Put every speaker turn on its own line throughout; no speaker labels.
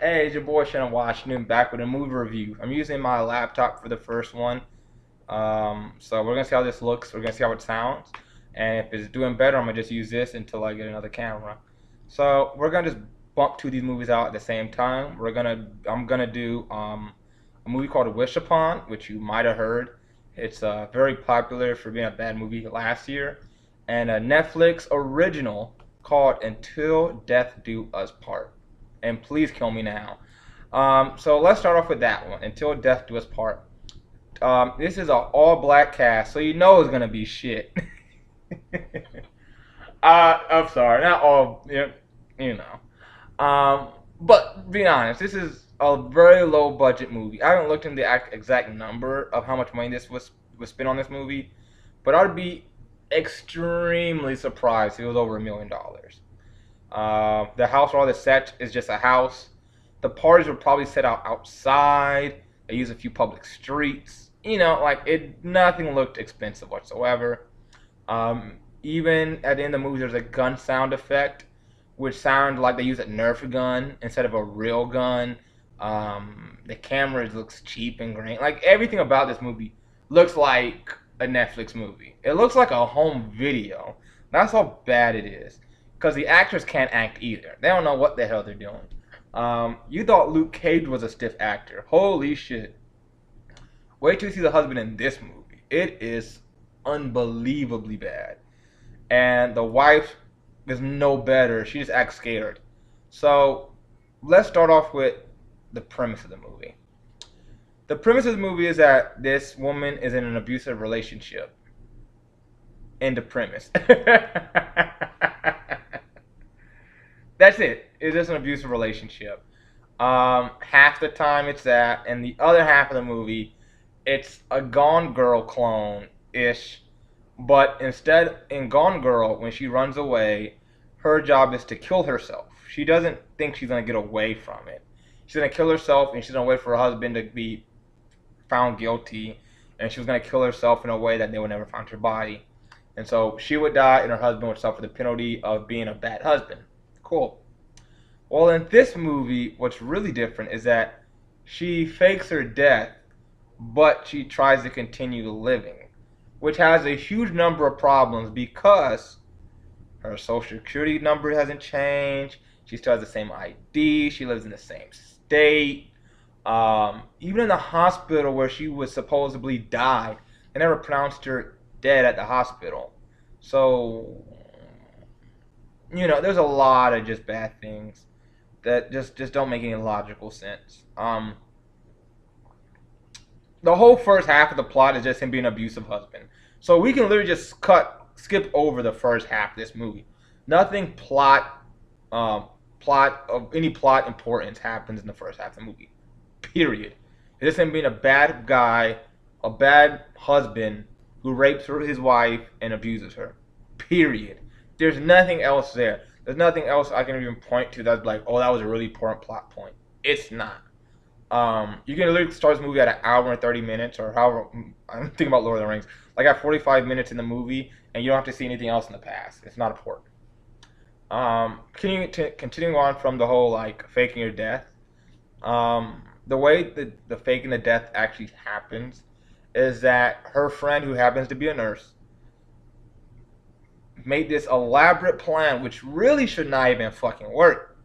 Hey, it's your boy Shannon Washington back with a movie review. I'm using my laptop for the first one. So we're gonna see how this looks. We're gonna see how it sounds, and if it's doing better, I'm gonna just use this until I get another camera. So we're gonna just bump two of these movies out at the same time. I'm gonna do a movie called Wish Upon, which you might have heard. It's very popular for being a bad movie last year, and a Netflix original called Until Death Do Us Part. And please kill me now. So let's start off with that one. Until Death Do Us Part. This is an all-black cast, so you know it's gonna be shit. I'm sorry, not all. You know. But being honest, this is a very low-budget movie. I haven't looked into the exact number of how much money this was spent on this movie, but I'd be extremely surprised if it was over $1 million. The house where all the set is just a house. The parties were probably set out outside. They use a few public streets. Like nothing looked expensive whatsoever. Even at the end of the movie, there's a gun sound effect, which sounded like they used a Nerf gun instead of a real gun. The camera looks cheap and grainy. Like everything about this movie looks like a Netflix movie. It looks like a home video. That's how bad it is. Because the actors can't act either. They don't know what the hell they're doing. You thought Luke Cage was a stiff actor. Holy shit. Wait till you see the husband in this movie. It is unbelievably bad. And the wife is no better. She just acts scared. So, let's start off with the premise of the movie. The premise of the movie is that this woman is in an abusive relationship. End of premise. That's it. It's just an abusive relationship. Half the time it's that, and the other half of the movie, it's a Gone Girl clone-ish. But instead, in Gone Girl, when she runs away, her job is to kill herself. She doesn't think she's going to get away from it. She's going to kill herself, and she's going to wait for her husband to be found guilty. And she was going to kill herself in a way that they would never find her body. And so she would die, and her husband would suffer the penalty of being a bad husband. Cool. Well, in this movie, what's really different is that she fakes her death, but she tries to continue living, which has a huge number of problems because her social security number hasn't changed. She still has the same ID. She lives in the same state. Even in the hospital where she was supposedly died, they never pronounced her dead at the hospital. So there's a lot of just bad things that just don't make any logical sense. The whole first half of the plot is just him being an abusive husband. So we can literally just skip over the first half of this movie. Nothing of any plot importance happens in the first half of the movie. Period. It's just him being a bad guy, a bad husband who rapes his wife and abuses her. Period. There's nothing else there. There's nothing else I can even point to that's like, oh, that was a really important plot point. It's not. You can literally start this movie at an hour and 30 minutes, or however. I'm thinking about Lord of the Rings. Like at 45 minutes in the movie, and you don't have to see anything else in the past. It's not important. Continuing on from the whole like faking your death. The way the faking the death actually happens is that her friend, who happens to be a nurse, made this elaborate plan, which really should not even fucking work,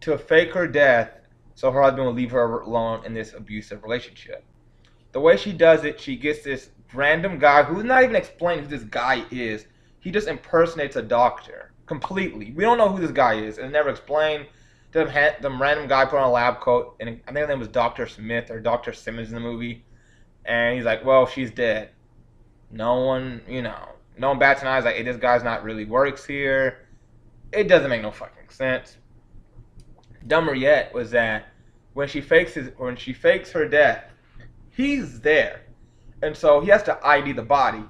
to fake her death so her husband will leave her alone in this abusive relationship. The way she does it, she gets this random guy who's not even explained who this guy is. He just impersonates a doctor completely. We don't know who this guy is. It's never explained. Them random guy put on a lab coat, and I think his name was Dr. Smith or Dr. Simmons in the movie. And he's like, well, she's dead. No one bats an eye. Like, hey, this guy's not really works here. It doesn't make no fucking sense. Dumber yet was that when she fakes her death, he's there, and so he has to ID the body,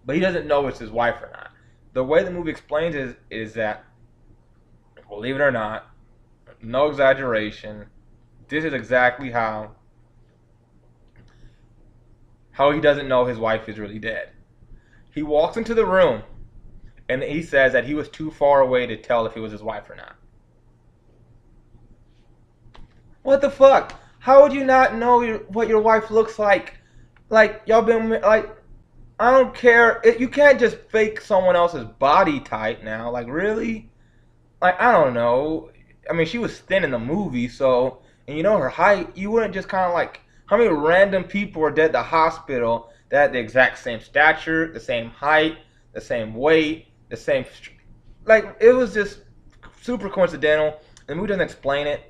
but he doesn't know it's his wife or not. The way the movie explains is that, believe it or not, no exaggeration, this is exactly how he doesn't know his wife is really dead. He walks into the room, and he says that he was too far away to tell if it was his wife or not. What the fuck? How would you not know what your wife looks like? Like y'all been like I don't care. You can't just fake someone else's body type now. Like really? Like I don't know. I mean, she was thin in the movie, so and you know her height. You wouldn't just kind of like how many random people were dead at the hospital that had the exact same stature, the same height, the same weight, the same. Like it was just super coincidental. The movie doesn't explain it.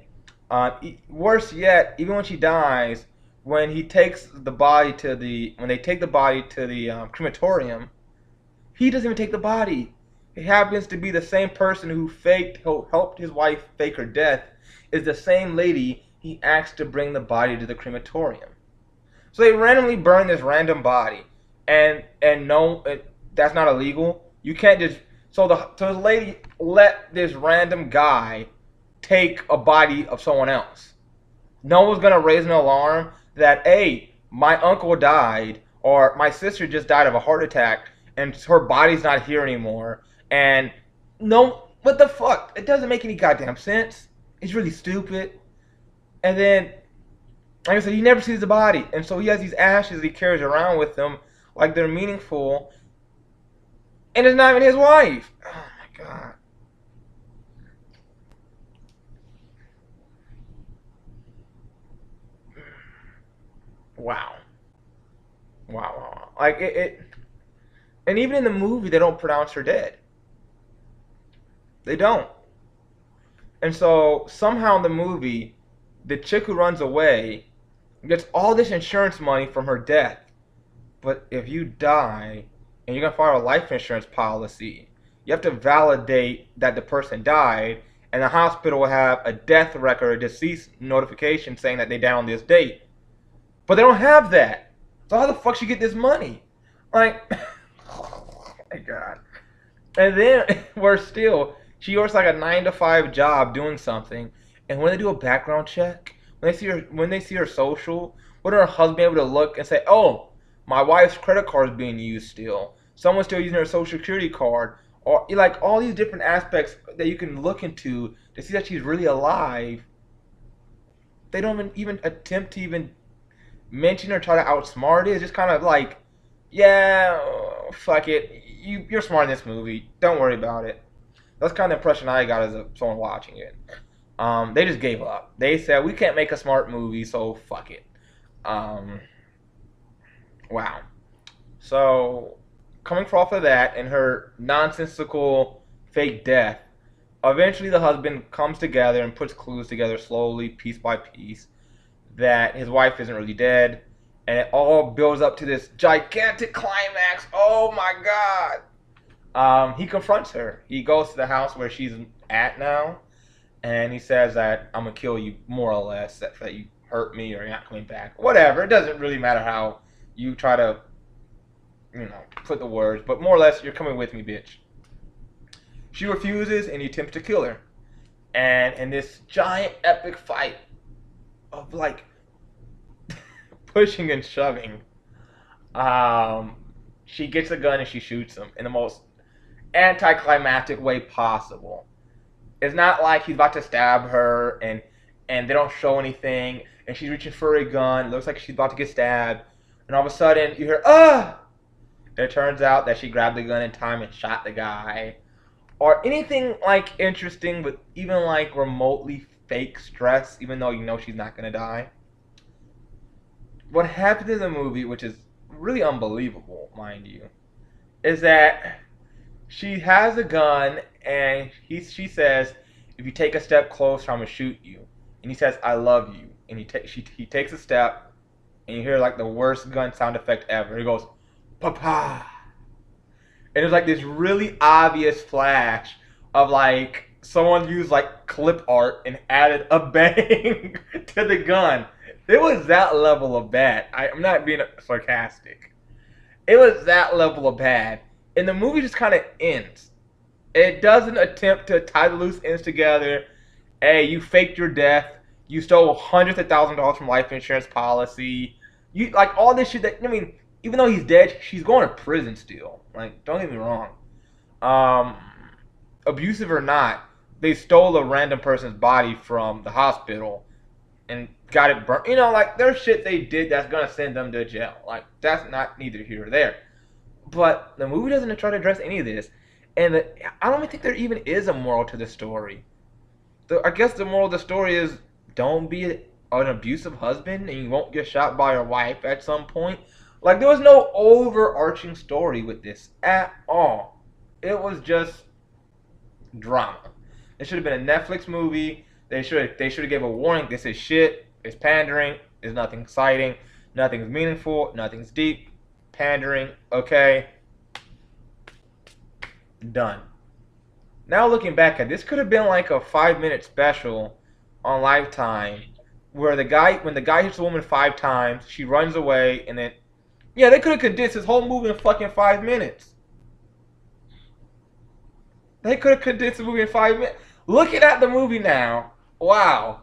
Worse yet, even when she dies, when he takes the body to the when they take the body to the crematorium, he doesn't even take the body. It happens to be the same person who helped his wife fake her death, is the same lady he asked to bring the body to the crematorium. So they randomly burn this random body, and no, that's not illegal. You can't just so this lady let this random guy take a body of someone else. No one's gonna raise an alarm that hey, my uncle died or my sister just died of a heart attack and her body's not here anymore. And no, what the fuck? It doesn't make any goddamn sense. It's really stupid. And then, like I said, he never sees the body, and so he has these ashes he carries around with him like they're meaningful, and it's not even his wife. Oh my god. Wow. Wow, wow, wow. Like and even in the movie, they don't pronounce her dead. They don't. And so somehow in the movie, the chick who runs away gets all this insurance money from her death. But if you die and you're gonna file a life insurance policy, you have to validate that the person died, and the hospital will have a death record, a deceased notification saying that they died on this date. But they don't have that. So how the fuck she get this money? Like, oh my god. And then, worse still, she works like a 9 to 5 job doing something, and when they do a background check, when they see her social, wouldn't her husband be able to look and say, "Oh, my wife's credit card is being used still. Someone's still using her social security card," or like all these different aspects that you can look into to see that she's really alive. They don't even attempt to even mention or try to outsmart it. It's just kind of like, yeah, fuck it. You're smart in this movie. Don't worry about it. That's kind of the impression I got as someone watching it. They just gave up. They said we can't make a smart movie, so fuck it. Um, wow. So coming off of that and her nonsensical fake death, eventually the husband comes together and puts clues together slowly, piece by piece, that his wife isn't really dead, and it all builds up to this gigantic climax. Oh my god! He confronts her. He goes to the house where she's at now, and he says that I'm gonna kill you more or less. That you hurt me or you're not coming back. Whatever. It doesn't really matter how you try to, put the words, but more or less, you're coming with me, bitch. She refuses, and he attempts to kill her. And in this giant epic fight of like pushing and shoving, she gets a gun and she shoots him in the most anticlimactic way possible. It's not like he's about to stab her and they don't show anything and she's reaching for a gun. It looks like she's about to get stabbed, and all of a sudden you hear ah, and it turns out that she grabbed the gun in time and shot the guy. Or anything like interesting, but even like remotely fake stress, even though you know she's not gonna die. What happened in the movie, which is really unbelievable, mind you, is that she has a gun and she says, "If you take a step closer, I'm gonna shoot you." And he says, "I love you." And he takes a step, and you hear like the worst gun sound effect ever. He goes, "Papa." And there's like this really obvious flash of like someone used like clip art and added a bang to the gun. It was that level of bad. I'm not being sarcastic. It was that level of bad. And the movie just kind of ends. It doesn't attempt to tie the loose ends together. Hey, you faked your death. You stole hundreds of thousands of dollars from life insurance policy. You like all this shit that I mean, even though he's dead, she's going to prison still. Like, don't get me wrong. Um, Abusive or not, they stole a random person's body from the hospital, and got it burnt. You know, like there's shit they did that's gonna send them to jail. Like that's not neither here or there. But the movie doesn't try to address any of this, and I don't even think there even is a moral to the story. I guess the moral of the story is don't be an abusive husband, and you won't get shot by your wife at some point. Like there was no overarching story with this at all. It was just drama. It should have been a Netflix movie. They should have gave a warning. This is shit. It's pandering. It's nothing exciting. Nothing's meaningful. Nothing's deep. Pandering. Okay. Done. Now looking back at this, could have been like a 5-minute special on Lifetime, where when the guy hits a woman 5 times, she runs away, and then yeah, they could have condensed this whole movie in fucking 5 minutes. They could have condensed the movie in 5 minutes. Looking at the movie now, wow,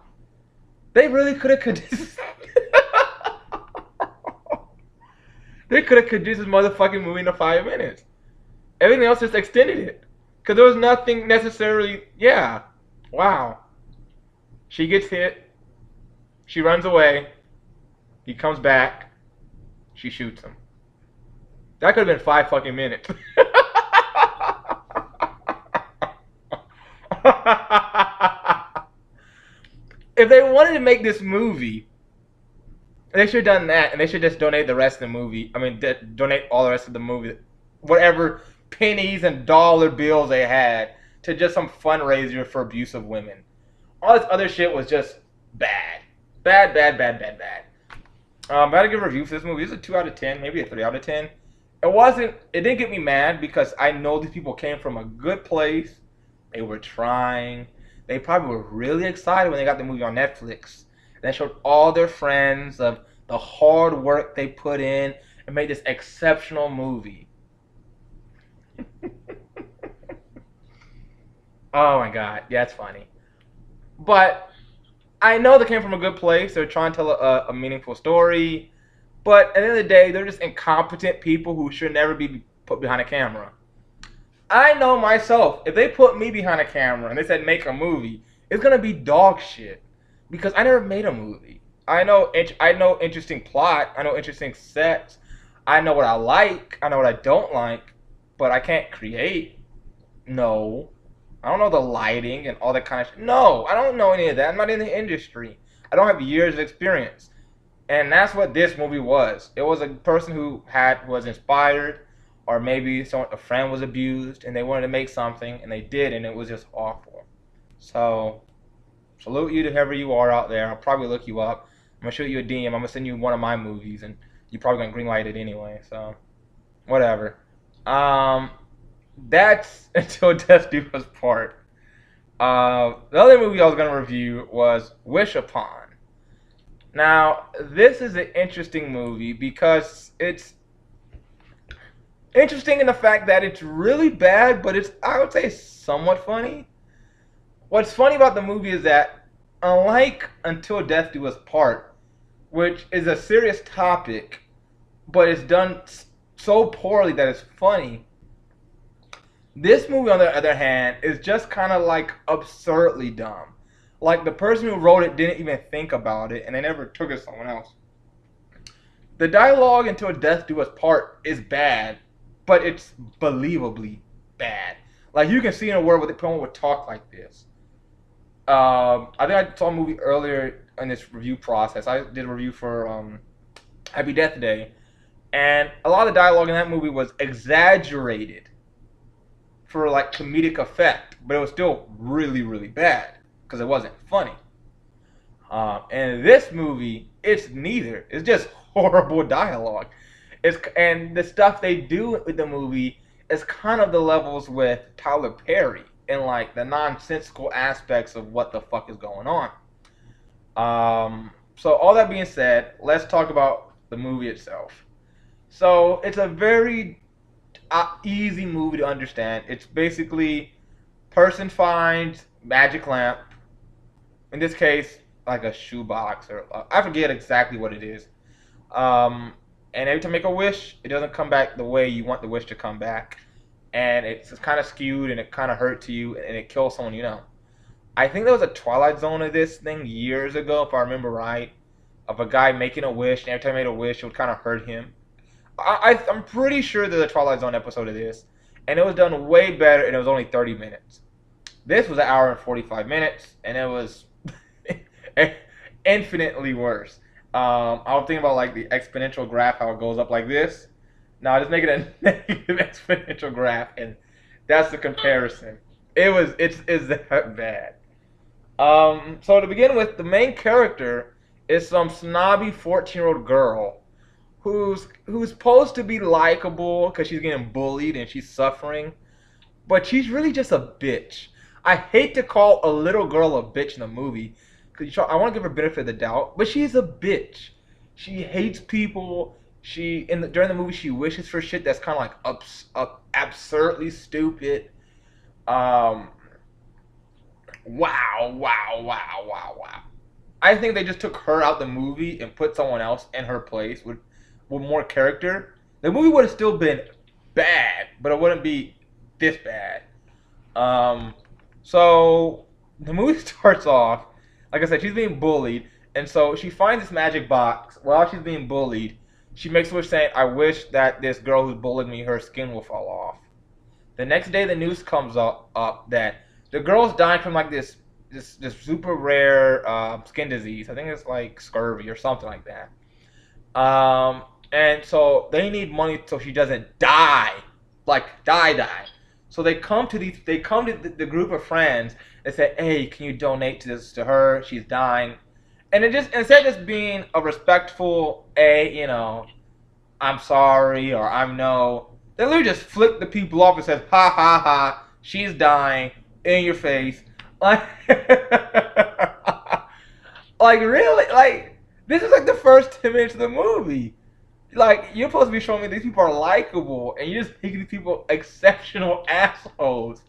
they really could have condensed. They could have condensed this motherfucking movie into 5 minutes. Everything else just extended it. Because there was nothing necessarily, yeah. Wow. She gets hit. She runs away. He comes back. She shoots him. That could have been 5 fucking minutes. If they wanted to make this movie, they should have done that, and they should just donate the rest of the movie. I mean, donate all the rest of the movie, whatever pennies and dollar bills they had, to just some fundraiser for abusive women. All this other shit was just bad. Bad. I had a good review for this movie. It's a 2 out of 10, maybe a 3 out of 10. It didn't get me mad because I know these people came from a good place. They were trying. They probably were really excited when they got the movie on Netflix. They showed all their friends of the hard work they put in and made this exceptional movie. Oh my god, yeah, it's funny. But I know they came from a good place. They're trying to tell a meaningful story. But at the end of the day, they're just incompetent people who should never be put behind a camera. I know myself, if they put me behind a camera and they said make a movie, it's going to be dog shit. Because I never made a movie. I know interesting plot. I know interesting sets. I know what I like. I know what I don't like. But I can't create. No. I don't know the lighting and all that kind of shit. No, I don't know any of that. I'm not in the industry. I don't have years of experience. And that's what this movie was. It was a person who was inspired, or maybe a friend was abused, and they wanted to make something, and they did, and it was just awful. So, salute you to whoever you are out there. I'll probably look you up. I'm going to shoot you a DM. I'm going to send you one of my movies, and you're probably going to greenlight it anyway. So, whatever. That's Until Death Do Us Part. The other movie I was going to review was Wish Upon. Now, this is an interesting movie because it's interesting in the fact that it's really bad, but it's, I would say, somewhat funny. What's funny about the movie is that, unlike Until Death Do Us Part, which is a serious topic, but it's done so poorly that it's funny, this movie, on the other hand, is just kind of like absurdly dumb. Like the person who wrote it didn't even think about it, and they never took it to someone else. The dialogue Until Death Do Us Part is bad, but it's believably bad. Like you can see in a world where someone would talk like this. I think I saw a movie earlier in this review process. I did a review for Happy Death Day, and a lot of the dialogue in that movie was exaggerated for like comedic effect, but it was still really, really bad because it wasn't funny. And this movie, it's neither. It's just horrible dialogue. And the stuff they do with the movie is kind of the levels with Tyler Perry and like the nonsensical aspects of what the fuck is going on. So all that being said, let's talk about the movie itself. So it's a very easy movie to understand. It's basically person finds magic lamp. In this case, like a shoebox, or I forget exactly what it is. And every time you make a wish, it doesn't come back the way you want the wish to come back. And it's kind of skewed, and it kind of hurts you, and it kills someone you know. I think there was a Twilight Zone of this thing years ago, if I remember right, of a guy making a wish, and every time he made a wish, it would kind of hurt him. I'm pretty sure there's a Twilight Zone episode of this, and it was done way better, and it was only 30 minutes. This was an hour and 45 minutes, and it was infinitely worse. I was thinking about like the exponential graph, how it goes up like this. Now just make it a negative exponential graph, and that's the comparison. It's that bad. So to begin with, the main character is some snobby 14-year-old girl who's supposed to be likable because she's getting bullied and she's suffering, but she's really just a bitch. I hate to call a little girl a bitch in the movie because I want to give her benefit of the doubt, but she's a bitch. She hates people. During the movie she wishes for shit that's kind of like absurdly stupid. Wow, wow, wow, wow, wow. I think they just took her out the movie and put someone else in her place with more character. The movie would have still been bad, but it wouldn't be this bad. So the movie starts off, like I said, she's being bullied, and so she finds this magic box. While she's being bullied, she makes a wish saying, "I wish that this girl who's bullied me, her skin will fall off." The next day, the news comes up that the girl's dying from like this super rare skin disease. I think it's like scurvy or something like that. And so they need money so she doesn't die, like die. So they come to the group of friends and say, "Hey, can you donate to her? She's dying." And it just, instead of just being a respectful, I'm sorry or I'm no, they literally just flip the people off and says, "Ha ha ha, she's dying," in your face. Like, like really? Like, this is like the first 10 minutes of the movie. Like, you're supposed to be showing me these people are likable, and you're just making these people exceptional assholes.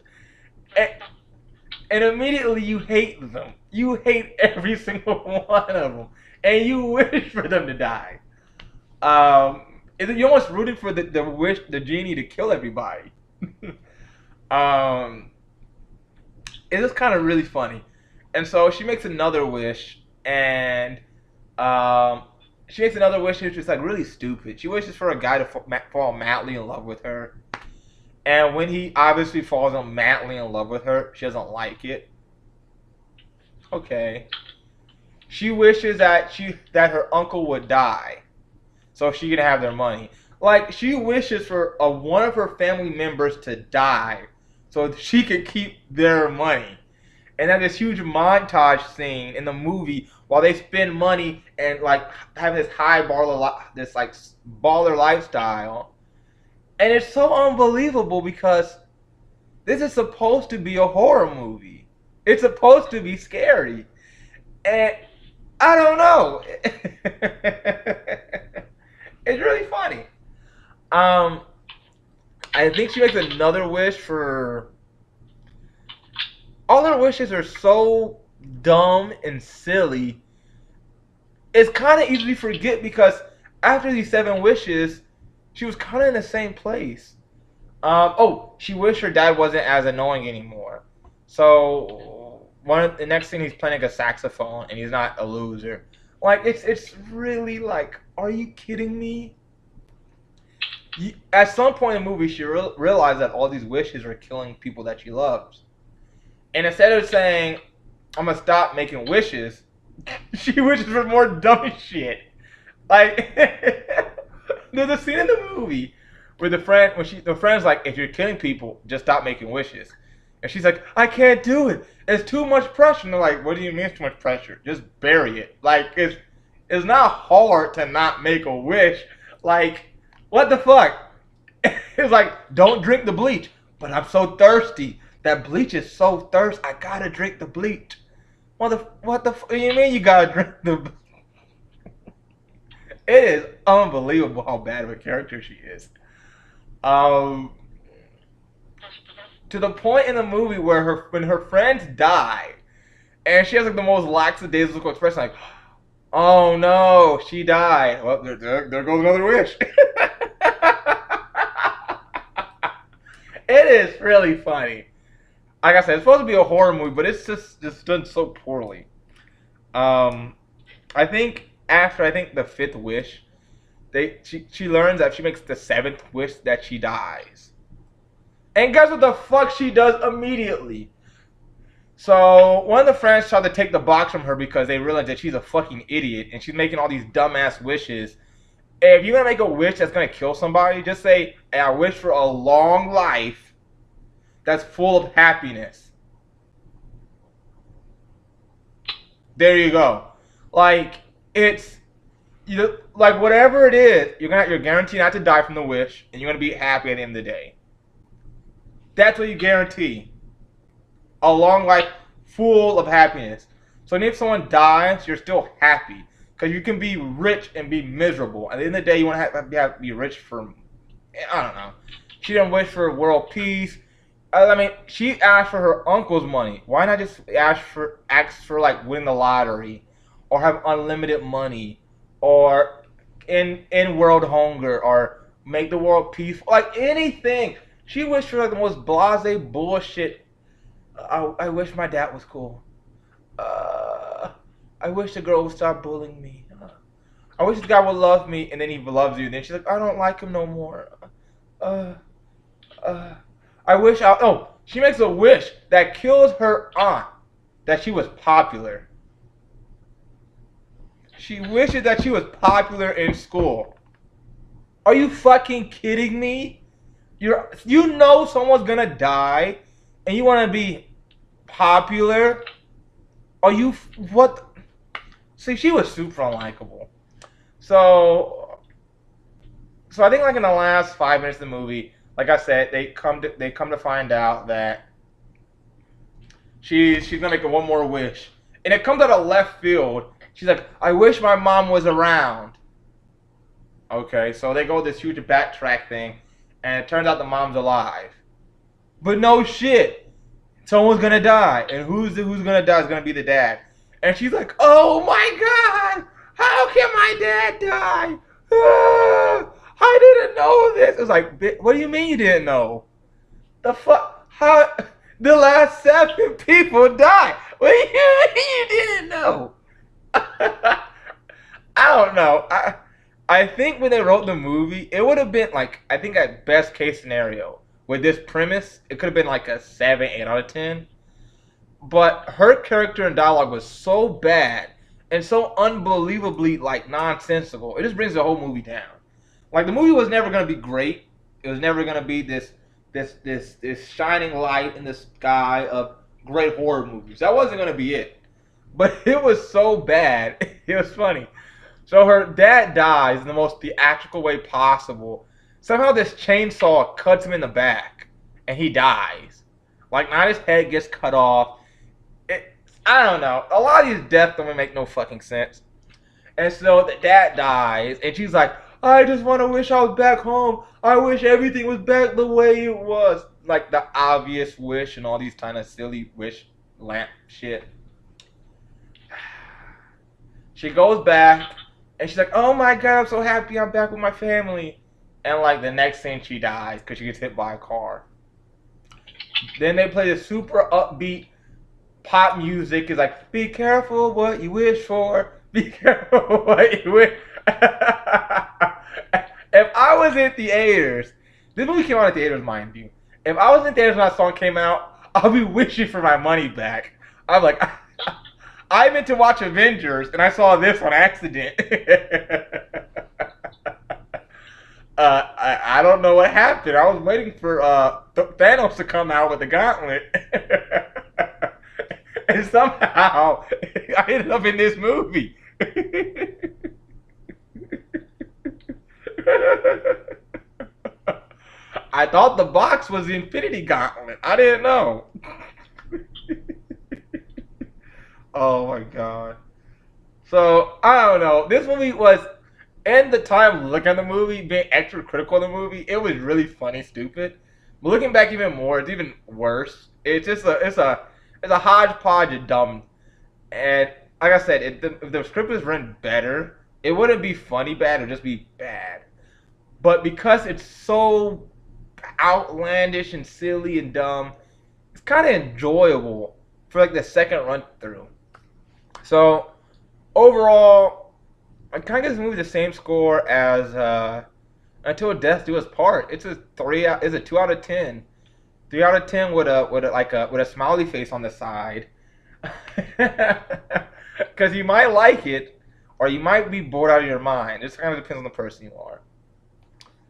And immediately you hate them. You hate every single one of them. And you wish for them to die. You're almost rooting for the genie to kill everybody. It is kind of really funny. And so she makes another wish, and she makes another wish which is like really stupid. She wishes for a guy to fall madly in love with her. And when he obviously falls madly in love with her, she doesn't like it. Okay. She wishes that her uncle would die, so she can have their money. Like, she wishes for one of her family members to die, so she could keep their money. And then this huge montage scene in the movie while they spend money and like having this baller lifestyle. And it's so unbelievable because this is supposed to be a horror movie. It's supposed to be scary. And I don't know. It's really funny. I think she makes another wish for... All her wishes are so dumb and silly. It's kind of easy to forget because after these 7 wishes, she was kind of in the same place. She wished her dad wasn't as annoying anymore. So the next thing, he's playing a saxophone and he's not a loser. Like, it's really like, are you kidding me? At some point in the movie, she realized that all these wishes are killing people that she loves. And instead of saying, "I'm gonna stop making wishes," she wishes for more dumb shit. Like, there's a scene in the movie where the friend's like, "If you're killing people, just stop making wishes." And she's like, "I can't do it. It's too much pressure." And they're like, "What do you mean it's too much pressure? Just bury it." Like, it's not hard to not make a wish. Like, what the fuck? It's like, "Don't drink the bleach." "But I'm so thirsty. That bleach is so thirst. I gotta drink the bleach." What the fuck you mean you gotta drink the... It is unbelievable how bad of a character she is. To the point in the movie where when her friends die, and she has like the most lackadaisical expression, like, "Oh no, she died." Well, there goes another wish. It is really funny. like I said, it's supposed to be a horror movie, but it's just done so poorly. Um, I think after the fifth wish, she learns that if she makes the seventh wish that she dies. And guess what the fuck she does immediately? So one of the friends tried to take the box from her because they realized that she's a fucking idiot and she's making all these dumbass wishes. If you're gonna make a wish that's gonna kill somebody, just say, hey, I wish for a long life that's full of happiness. There you go. Like it's like whatever it is, you're guaranteed not to die from the wish, and you're gonna be happy at the end of the day. That's what you guarantee. A long life full of happiness. So if someone dies, you're still happy. Because you can be rich and be miserable. At the end of the day, you want to have to be rich for, I don't know. She didn't wish for world peace. I mean, she asked for her uncle's money. Why not just ask for like winning the lottery, or have unlimited money, or end world hunger, or make the world peaceful, like anything. She wished for like the most blasé bullshit. I wish my dad was cool. I wish the girl would stop bullying me. I wish this guy would love me, and then he loves you. And then she's like, I don't like him no more. Uh, uh, I wish I. Oh, she makes a wish that kills her aunt that she was popular. She wishes that she was popular in school. Are you fucking kidding me? You know someone's gonna die, and you want to be popular? Are you what? See, she was super unlikable. So, I think like in the last 5 minutes of the movie, like I said, they come to find out that she's gonna make one more wish, and it comes out of left field. She's like, I wish my mom was around. Okay, so they go this huge backtrack thing, and it turns out the mom's alive. But no shit, someone's gonna die, and who's gonna die is gonna be the dad. And she's like, oh my god, how can my dad die? I didn't know this. It was like, what do you mean you didn't know? The fuck? How? The last 7 people died. What do you mean you didn't know? I don't know. I think when they wrote the movie, it would have been like, I think at best case scenario, with this premise, it could have been like a 7, 8 out of 10. But her character and dialogue was so bad and so unbelievably like nonsensical. It just brings the whole movie down. Like the movie was never gonna be great. It was never gonna be this shining light in the sky of great horror movies. That wasn't gonna be it. But it was so bad. It was funny. So her dad dies in the most theatrical way possible. Somehow this chainsaw cuts him in the back, and he dies. Like not his head gets cut off. I don't know. A lot of these deaths don't make no fucking sense. And so the dad dies, and she's like, I just want to wish I was back home. I wish everything was back the way it was. Like the obvious wish and all these kind of silly wish lamp shit. She goes back, and she's like, oh my god, I'm so happy I'm back with my family. And like the next scene, she dies because she gets hit by a car. Then they play the super upbeat pop music. Is like, be careful what you wish for. Be careful what you wish. If I was in theaters, this movie came out in theaters, mind you. If I was in theaters when that song came out, I'll be wishing for my money back. I'm like, I meant to watch Avengers, and I saw this on accident. I don't know what happened. I was waiting for Thanos to come out with the gauntlet. And somehow, I ended up in this movie. I thought the box was the Infinity Gauntlet. I didn't know. Oh my god. So, I don't know. This movie was, in the time looking at the movie, being extra critical of the movie, it was really funny, stupid. But looking back even more, it's even worse. It's just it's a hodgepodge of dumb. And like I said, if the script was written better, it wouldn't be funny bad, it would just be bad. But because it's so outlandish and silly and dumb, kind of enjoyable for like the second run through. So overall, I kind of give this movie the same score as Until Death Do Us Part. It's a 2 out of 10. 3 out of 10 with a smiley face on the side. Because you might like it, or you might be bored out of your mind. It just kind of depends on the person you are.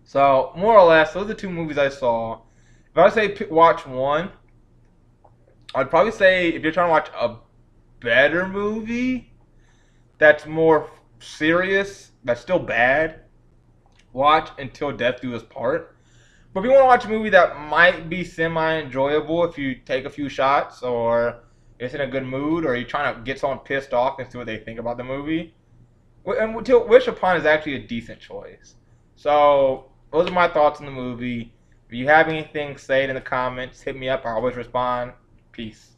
So more or less, those are the two movies I saw. If I say watch one, I'd probably say if you're trying to watch a better movie that's more serious, that's still bad, watch Until Death Do Us Part. But if you want to watch a movie that might be semi-enjoyable if you take a few shots, or it's in a good mood, or you're trying to get someone pissed off and see what they think about the movie, and Wish Upon is actually a decent choice. So those are my thoughts on the movie. If you have anything, say it in the comments. Hit me up. I always respond. Peace.